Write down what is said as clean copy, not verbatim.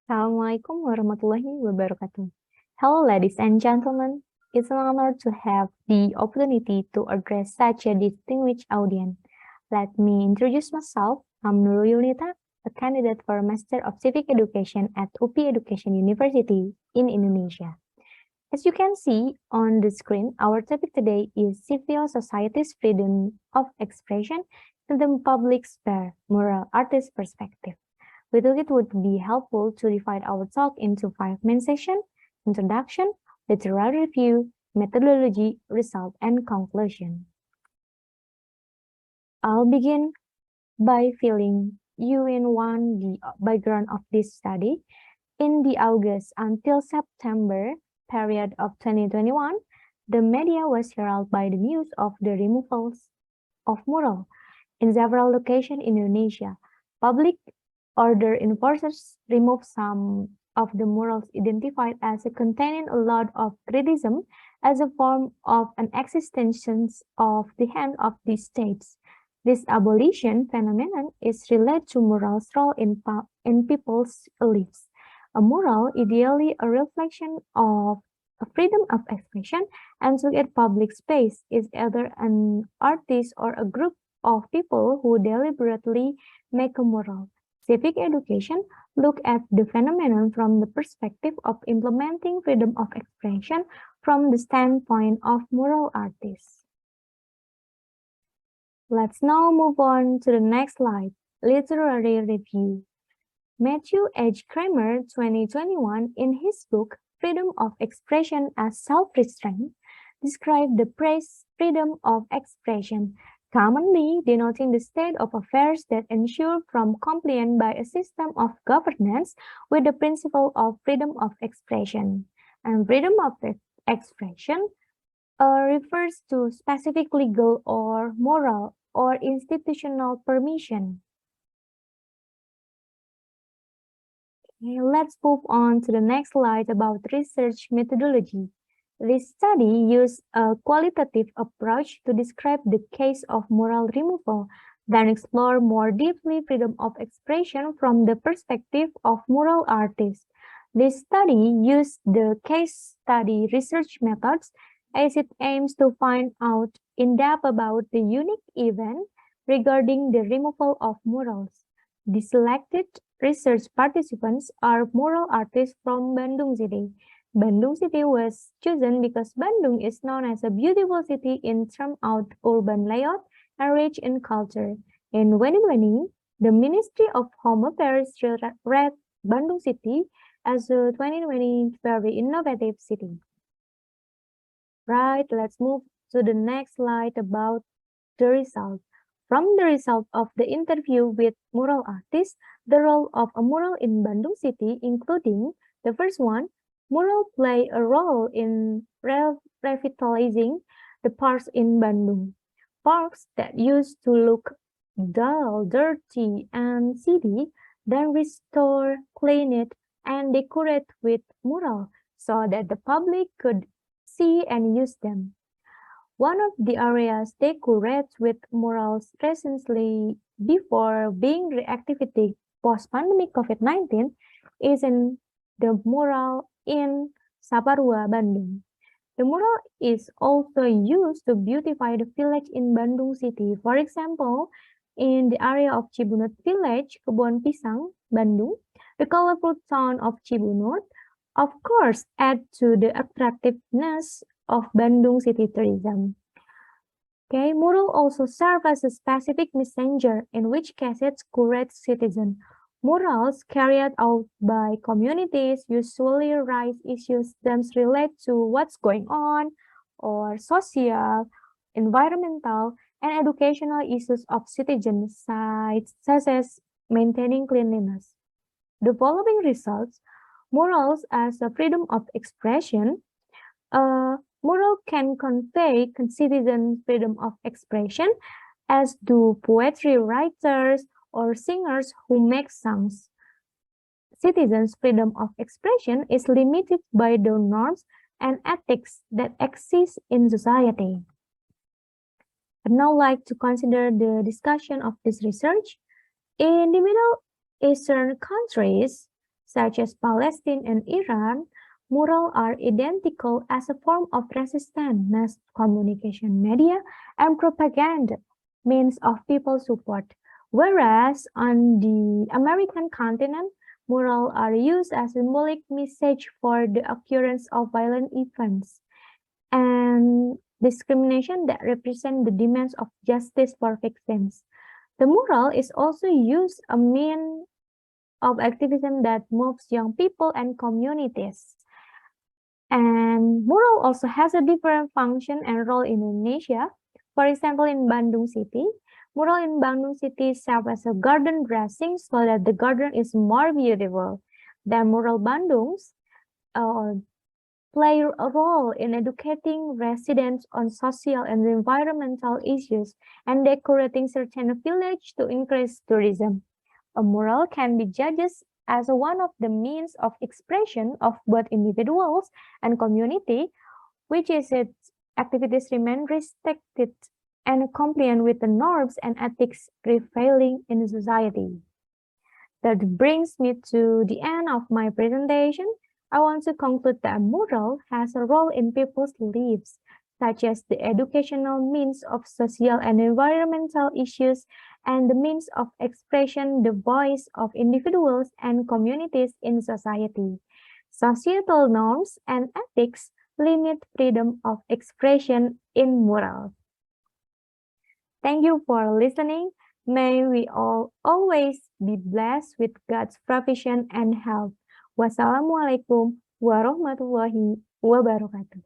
Assalamualaikum warahmatullahi wabarakatuh. Hello, ladies and gentlemen. It's an honor to have the opportunity to address such a distinguished audience. Let me introduce myself. I'm Nurul Yunita, a candidate for Master of Civic Education at UPI Education University in Indonesia. As you can see on the screen, our topic today is civil society's freedom of expression in the public sphere, moral artist perspective. We thought it would be helpful to divide our talk into 5 main sections: introduction, literary review, methodology, result, and conclusion. I'll begin by filling you in the background of this study. In the August until September period of 2021, the media was heralded by the news of the removals of mural in several locations in Indonesia. Public order enforcers removed some of the murals identified as containing a lot of criticism as a form of an existence of the hand of the states. This abolition phenomenon is related to murals' role in people's lives. A mural, ideally a reflection of a freedom of expression and to get public space, is either an artist or a group of people who deliberately make a mural. Civic education look at the phenomenon from the perspective of implementing freedom of expression from the standpoint of mural artists. Let's now move on to the next slide, literary review. Matthew H. Kramer, 2021, in his book Freedom of Expression as Self-Restraint, described the phrase freedom of expression, commonly denoting the state of affairs that ensure from compliance by a system of governance with the principle of freedom of expression. And freedom of expression refers to specific legal or moral or institutional permission. Okay, let's move on to the next slide about research methodology. This study used a qualitative approach to describe the case of mural removal, then explore more deeply freedom of expression from the perspective of mural artists. This study used the case study research methods as it aims to find out in depth about the unique event regarding the removal of murals. The selected research participants are mural artists from Bandung City. Bandung City was chosen because Bandung is known as a beautiful city in terms of urban layout and rich in culture. In 2020, the Ministry of Home Affairs rated Bandung City as a 2020 very innovative city. Right, let's move to the next slide about the result. From the result of the interview with mural artists, the role of a mural in Bandung City, including the first one, mural play a role in revitalizing the parks in Bandung. Parks that used to look dull, dirty, and seedy, then restore, clean it, and decorate with mural so that the public could see and use them. One of the areas decorated with murals recently before being reactivated post-pandemic COVID-19 is in the mural in Saparua, Bandung. The mural is also used to beautify the village in Bandung City. For example, in the area of Cibunut Village, Kebon Pisang, Bandung, the colorful town of Cibunut, of course, add to the attractiveness of Bandung city tourism. Okay, mural also serve as a specific messenger, in which case it curates citizens. Murals carried out by communities usually raise issues that relate to what's going on, or social, environmental, and educational issues of citizens, such as maintaining cleanliness. The following results, murals as a freedom of expression. Mural can convey citizen freedom of expression, as do poetry writers or singers who make songs. Citizens' freedom of expression is limited by the norms and ethics that exist in society. I'd now like to consider the discussion of this research. In the Middle Eastern countries, such as Palestine and Iran, murals are identical as a form of resistance, mass communication media, and propaganda means of people support. Whereas on the American continent, murals are used as a symbolic message for the occurrence of violent events and discrimination that represent the demands of justice for victims. The mural is also used a mean of activism that moves young people and communities. And mural also has a different function and role in Indonesia. For example, in Bandung City, mural in Bandung City serves as a garden dressing so that the garden is more beautiful. Then mural Bandungs play a role in educating residents on social and environmental issues and decorating certain villages to increase tourism. A mural can be judged as one of the means of expression of both individuals and community, which is its activities remain restricted and compliant with the norms and ethics prevailing in society. That brings me to the end of my presentation. I want to conclude that mural has a role in people's lives, such as the educational means of social and environmental issues and the means of expression, the voice of individuals and communities in society. Societal norms and ethics limit freedom of expression in murals. Thank you for listening. May we all always be blessed with God's provision and help. Wassalamualaikum warahmatullahi wabarakatuh.